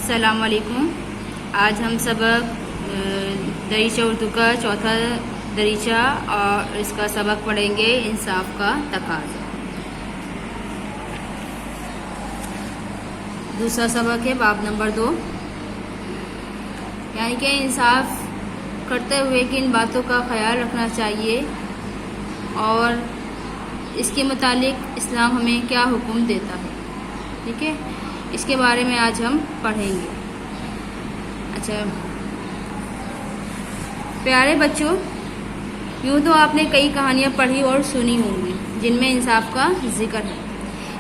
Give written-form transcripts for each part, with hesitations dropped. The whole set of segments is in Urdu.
السلام علیکم۔ آج ہم سبق دریچہ اردو کا چوتھا دریچہ اور اس کا سبق پڑھیں گے انصاف کا تقاضا۔ دوسرا سبق ہے باب نمبر 2، یعنی کہ انصاف کرتے ہوئے کن باتوں کا خیال رکھنا چاہیے اور اس کے متعلق اسلام ہمیں کیا حکم دیتا ہے۔ ٹھیک ہے، اس کے بارے میں آج ہم پڑھیں گے۔ اچھا پیارے بچوں، یوں تو آپ نے کئی کہانیاں پڑھی اور سنی ہوں گی جن میں انصاف کا ذکر ہے،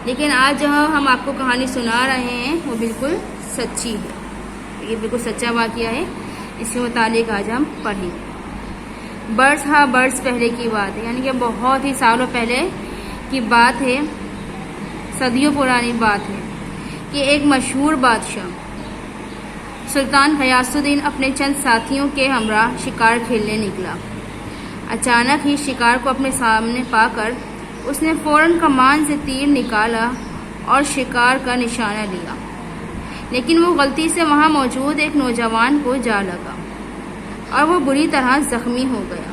لیکن آج جہاں ہم آپ کو کہانی سنا رہے ہیں وہ بالکل سچی ہے، یہ بالکل سچا واقعہ ہے۔ اس کے متعلق آج ہم پڑھیں گے۔ برس پہلے کی بات ہے، یعنی کہ بہت ہی سالوں پہلے کی بات ہے، صدیوں پرانی بات ہے کہ ایک مشہور بادشاہ سلطان غیاث الدین اپنے چند ساتھیوں کے ہمراہ شکار کھیلنے نکلا۔ اچانک ہی شکار کو اپنے سامنے پا کر اس نے فوراً کمان سے تیر نکالا اور شکار کا نشانہ لیا، لیکن وہ غلطی سے وہاں موجود ایک نوجوان کو جا لگا اور وہ بری طرح زخمی ہو گیا۔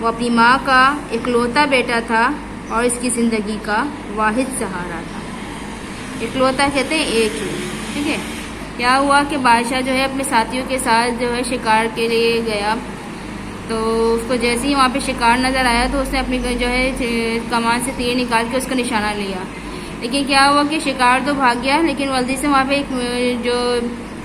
وہ اپنی ماں کا اکلوتا بیٹا تھا اور اس کی زندگی کا واحد سہارا تھا۔ اکلوتا کہتے ہیں ایک ہی۔ ٹھیک ہے، کیا ہوا کہ بادشاہ جو ہے اپنے ساتھیوں کے ساتھ جو ہے شکار کے لیے گیا، تو اس کو جیسے ہی وہاں پہ شکار نظر آیا تو اس نے اپنی جو ہے کمان سے تیر نکال کے اس کا نشانہ لیا، لیکن کیا ہوا کہ شکار تو بھاگ گیا، لیکن غلطی سے وہاں پہ ایک جو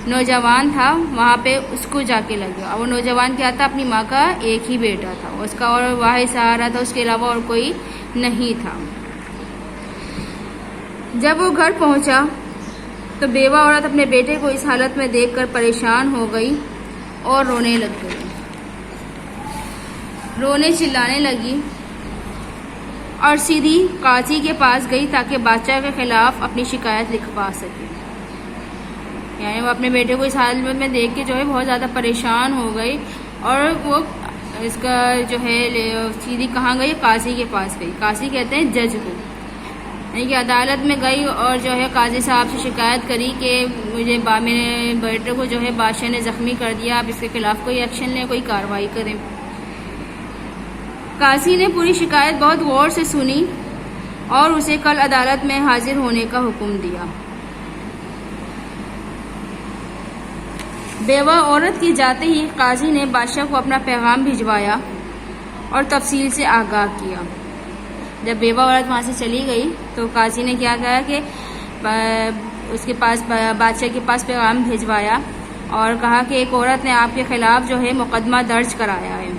نوجوان تھا وہاں پہ اس کو جا کے لگ گیا۔ اور وہ نوجوان کیا تھا؟ اپنی ماں کا ایک ہی بیٹا تھا، اس کا اور واحد سہارا تھا، اس کے علاوہ اور کوئی نہیں تھا۔ جب وہ گھر پہنچا تو بیوہ عورت اپنے بیٹے کو اس حالت میں دیکھ کر پریشان ہو گئی اور رونے لگ گئی، چلانے لگی اور سیدھی قاضی کے پاس گئی تاکہ بادشاہ کے خلاف اپنی شکایت لکھوا سکے۔ یعنی وہ اپنے بیٹے کو اس حالت میں دیکھ کے جو ہے بہت زیادہ پریشان ہو گئی اور وہ اس کا جو ہے سیدھی کہاں گئی؟ قاضی کے پاس گئی۔ قاضی کہتے ہیں جج کو، یعنی کہ عدالت میں گئی اور جو ہے قاضی صاحب سے شکایت کری کہ مجھے میرے بیٹے کو جو ہے بادشاہ نے زخمی کر دیا، آپ اس کے خلاف کوئی ایکشن لیں، کوئی کارروائی کریں۔ قاضی نے پوری شکایت بہت غور سے سنی اور اسے کل عدالت میں حاضر ہونے کا حکم دیا۔ بیوہ عورت کے جاتے ہی قاضی نے بادشاہ کو اپنا پیغام بھجوایا اور تفصیل سے آگاہ کیا۔ جب بیوہ عورت وہاں سے چلی گئی تو قاضی نے کیا کہا کہ اس کے پاس بادشاہ کے پاس پیغام بھجوایا اور کہا کہ ایک عورت نے آپ کے خلاف جو ہے مقدمہ درج کرایا ہے،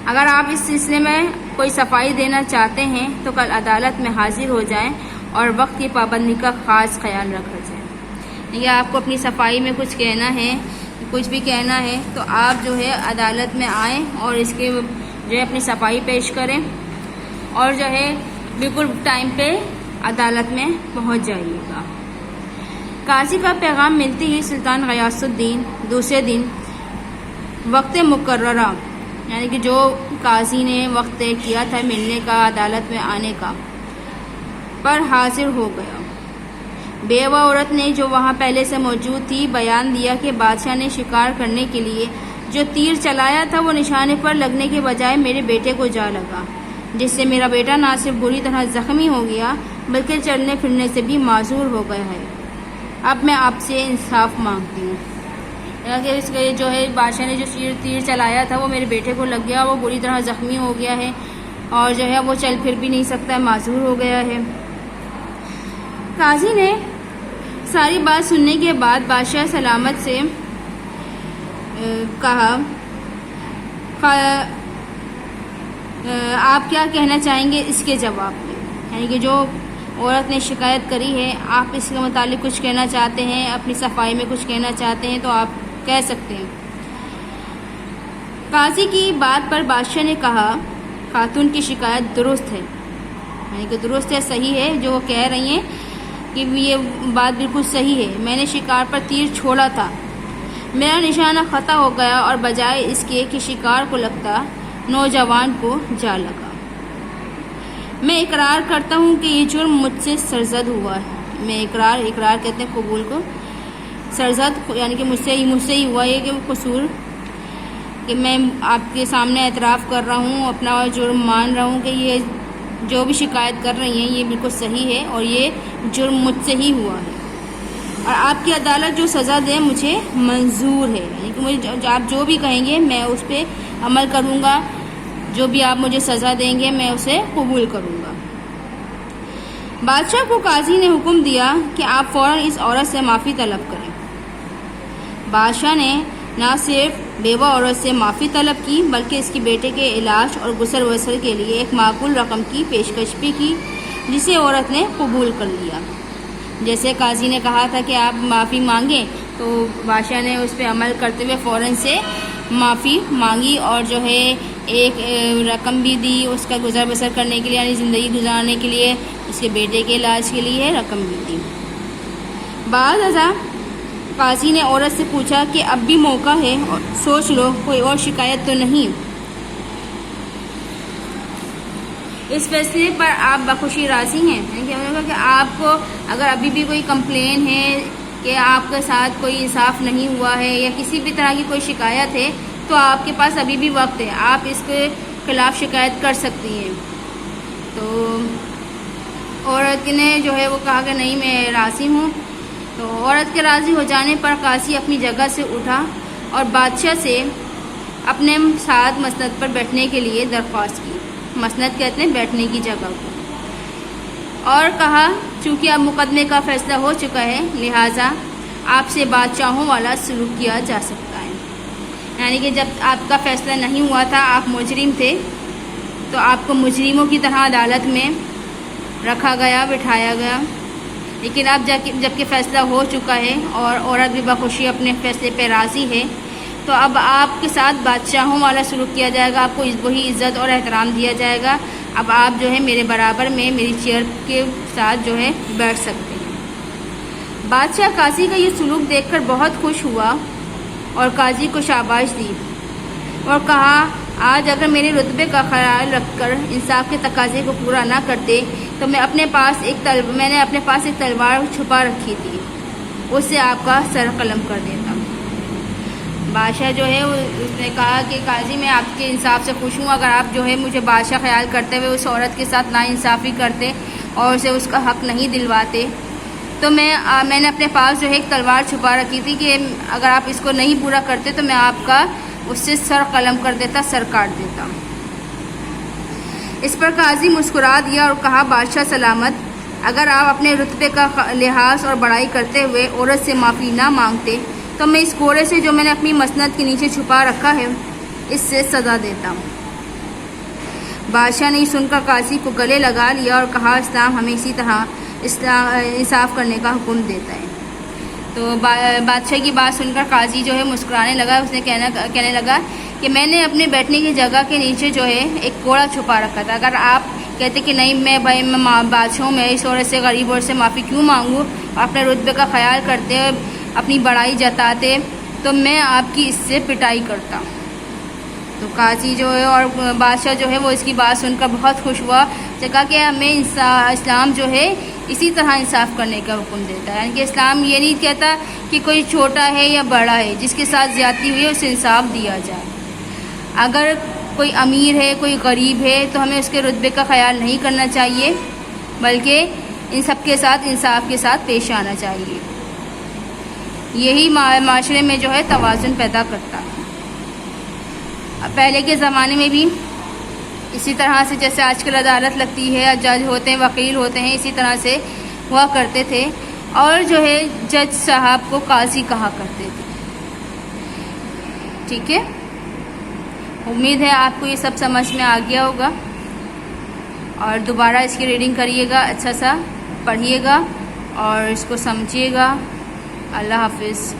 اگر آپ اس سلسلے میں کوئی صفائی دینا چاہتے ہیں تو کل عدالت میں حاضر ہو جائیں اور وقت کی پابندی کا خاص خیال رکھا جائے۔ یا آپ کو اپنی صفائی میں کچھ کہنا ہے، کچھ بھی کہنا ہے تو آپ جو ہے عدالت میں آئیں اور اس کے جو ہے اپنی صفائی پیش کریں اور جو ہے بالکل ٹائم پہ عدالت میں پہنچ جائیے گا۔ قاضی کا پیغام ملتے ہی سلطان غیاث الدین دوسرے دن وقت مقررہ، یعنی کہ جو قاضی نے وقت طے کیا تھا ملنے کا، عدالت میں آنے کا، پر حاضر ہو گیا۔ بیوہ عورت نے جو وہاں پہلے سے موجود تھی بیان دیا کہ بادشاہ نے شکار کرنے کے لیے جو تیر چلایا تھا وہ نشانے پر لگنے کے بجائے میرے بیٹے کو جا لگا، جس سے میرا بیٹا نہ صرف بری طرح زخمی ہو گیا بلکہ چلنے پھرنے سے بھی معذور ہو گیا ہے۔ اب میں آپ سے انصاف مانگتی ہوں کہ اس کے جو ہے بادشاہ نے جو تیر چلایا تھا وہ میرے بیٹے کو لگ گیا، وہ بری طرح زخمی ہو گیا ہے اور جو ہے وہ چل پھر بھی نہیں سکتا ہے، معذور ہو گیا ہے۔ قاضی نے ساری بات سننے کے بعد بادشاہ سلامت سے کہا، آپ کیا کہنا چاہیں گے اس کے جواب میں؟ یعنی کہ جو عورت نے شکایت کری ہے، آپ اس کے متعلق کچھ کہنا چاہتے ہیں، اپنی صفائی میں کچھ کہنا چاہتے ہیں تو آپ کہہ سکتے ہیں۔ قاضی کی بات پر بادشاہ نے کہا، خاتون کی شکایت درست ہے، یعنی کہ درست ہے، صحیح ہے، جو وہ کہہ رہی ہیں کہ یہ بات بالکل صحیح ہے۔ میں نے شکار پر تیر چھوڑا تھا، میرا نشانہ خطا ہو گیا اور بجائے اس کے کہ شکار کو لگتا نوجوان کو جا لگا۔ میں اقرار کرتا ہوں کہ یہ جرم مجھ سے سرزد ہوا ہے، میں اقرار کہتے ہیں قبول کو، سرزد یعنی کہ مجھ سے ہی ہوا یہ کہ قصور، کہ میں آپ کے سامنے اعتراف کر رہا ہوں، اپنا جرم مان رہا ہوں کہ یہ جو بھی شکایت کر رہی ہیں یہ بالکل صحیح ہے اور یہ جرم مجھ سے ہی ہوا ہے، اور آپ کی عدالت جو سزا دے مجھے منظور ہے، یعنی کہ مجھے آپ جو بھی کہیں گے میں اس پہ عمل کروں گا، جو بھی آپ مجھے سزا دیں گے میں اسے قبول کروں گا۔ بادشاہ کو قاضی نے حکم دیا کہ آپ فوراً اس عورت سے معافی طلب کریں۔ بادشاہ نے نہ صرف بیوہ عورت سے معافی طلب کی بلکہ اس کی بیٹے کے علاج اور گسل وسل کے لیے ایک معقول رقم کی پیشکش بھی کی، جسے عورت نے قبول کر لیا۔ جیسے قاضی نے کہا تھا کہ آپ معافی مانگیں، تو بادشاہ نے اس پہ عمل کرتے ہوئے فوراً سے معافی مانگی اور جو ہے ایک رقم بھی دی اس کا گزر بسر کرنے کے لیے، یعنی زندگی گزارنے کے لیے، اس کے بیٹے کے علاج کے لیے رقم بھی دی۔ بعد ازاں قاضی نے عورت سے پوچھا کہ اب بھی موقع ہے، سوچ لو، کوئی اور شکایت تو نہیں؟ اس فیصلے پر آپ بخوشی راضی ہیں؟ کہ آپ کو اگر ابھی بھی کوئی کمپلین ہے کہ آپ کے ساتھ کوئی انصاف نہیں ہوا ہے یا کسی بھی طرح کی کوئی شکایت ہے تو آپ کے پاس ابھی بھی وقت ہے، آپ اس کے خلاف شکایت کر سکتی ہیں۔ تو عورت نے جو ہے وہ کہا کہ نہیں میں راضی ہوں۔ تو عورت کے راضی ہو جانے پر قاضی اپنی جگہ سے اٹھا اور بادشاہ سے اپنے ساتھ مسند پر بیٹھنے کے لیے درخواست کی، مسند کہتے ہیں بیٹھنے کی جگہ کو، اور کہا چونکہ اب مقدمے کا فیصلہ ہو چکا ہے لہٰذا آپ سے بادشاہوں والا سلوک کیا جا سکتا ہے، یعنی کہ جب آپ کا فیصلہ نہیں ہوا تھا، آپ مجرم تھے، تو آپ کو مجرموں کی طرح عدالت میں رکھا گیا، بٹھایا گیا، لیکن اب جب کہ فیصلہ ہو چکا ہے اور عورت بھی بخوشی اپنے فیصلے پہ راضی ہے، تو اب آپ کے ساتھ بادشاہوں والا سلوک کیا جائے گا، آپ کو وہی عزت اور احترام دیا جائے گا، اب آپ جو ہے میرے برابر میں میری چیئر کے ساتھ جو ہے بیٹھ سکتے ہیں۔ بادشاہ قاضی کا یہ سلوک دیکھ کر بہت خوش ہوا اور قاضی کو شاباش دی اور کہا آج اگر میرے رتبے کا خیال رکھ کر انصاف کے تقاضے کو پورا نہ کرتے تو میں نے اپنے پاس ایک تلوار چھپا رکھی تھی، اس سے آپ کا سر قلم کر دیتا۔ بادشاہ جو ہے اس نے کہا کہ قاضی میں آپ کے انصاف سے خوش ہوں، اگر آپ جو ہے مجھے بادشاہ خیال کرتے ہوئے اس عورت کے ساتھ ناانصافی کرتے اور اسے اس کا حق نہیں دلواتے تو میں نے اپنے پاس جو ہے ایک تلوار چھپا رکھی تھی کہ اگر آپ اس کو نہیں پورا کرتے تو میں آپ کا اس سے سر قلم کر دیتا، سر کاٹ دیتا۔ اس پر قاضی مسکرا دیا اور کہا بادشاہ سلامت، اگر آپ اپنے رتبے کا لحاظ اور بڑائی کرتے ہوئے عورت سے معافی نہ مانگتے تو میں اس کوڑے سے جو میں نے اپنی مسند کے نیچے چھپا رکھا ہے اس سے سزا دیتا ہوں۔ بادشاہ نے یہ سن کر قاضی کو گلے لگا لیا اور کہا اسلام ہمیں اسی طرح انصاف کرنے کا حکم دیتا ہے۔ تو بادشاہ کی بات سن کر قاضی جو ہے مسکرانے لگا، اس نے کہنے لگا کہ میں نے اپنے بیٹھنے کی جگہ کے نیچے جو ہے ایک کوڑا چھپا رکھا تھا، اگر آپ کہتے کہ نہیں میں بادشاہوں میں اس عورت سے غریب عورت سے معافی کیوں مانگوں، اپنے رتبے کا خیال کرتے اپنی بڑائی جتاتے تو میں آپ کی اس سے پٹائی کرتا۔ تو قاضی جو ہے اور بادشاہ جو ہے وہ اس کی بات سن کر بہت خوش ہوا، کہا کہ ہمیں اسلام جو ہے اسی طرح انصاف کرنے کا حکم دیتا ہے، یعنی کہ اسلام یہ نہیں کہتا کہ کوئی چھوٹا ہے یا بڑا ہے، جس کے ساتھ زیادتی ہوئی ہے اسے انصاف دیا جائے۔ اگر کوئی امیر ہے کوئی غریب ہے تو ہمیں اس کے رتبے کا خیال نہیں کرنا چاہیے بلکہ ان سب کے ساتھ انصاف کے ساتھ پیش آنا چاہیے، یہی معاشرے میں جو ہے توازن پیدا کرتا ہے۔ پہلے کے زمانے میں بھی اسی طرح سے جیسے آج کل عدالت لگتی ہے، جج ہوتے ہیں، وکیل ہوتے ہیں، اسی طرح سے ہوا کرتے تھے، اور جو ہے جج صاحب کو قاضی کہا کرتے تھے۔ ٹھیک ہے، امید ہے آپ کو یہ سب سمجھ میں آ گیا ہوگا، اور دوبارہ اس کی ریڈنگ کریے گا، اچھا سا پڑھیے گا اور اس کو سمجھیے گا۔ اللہ حافظ۔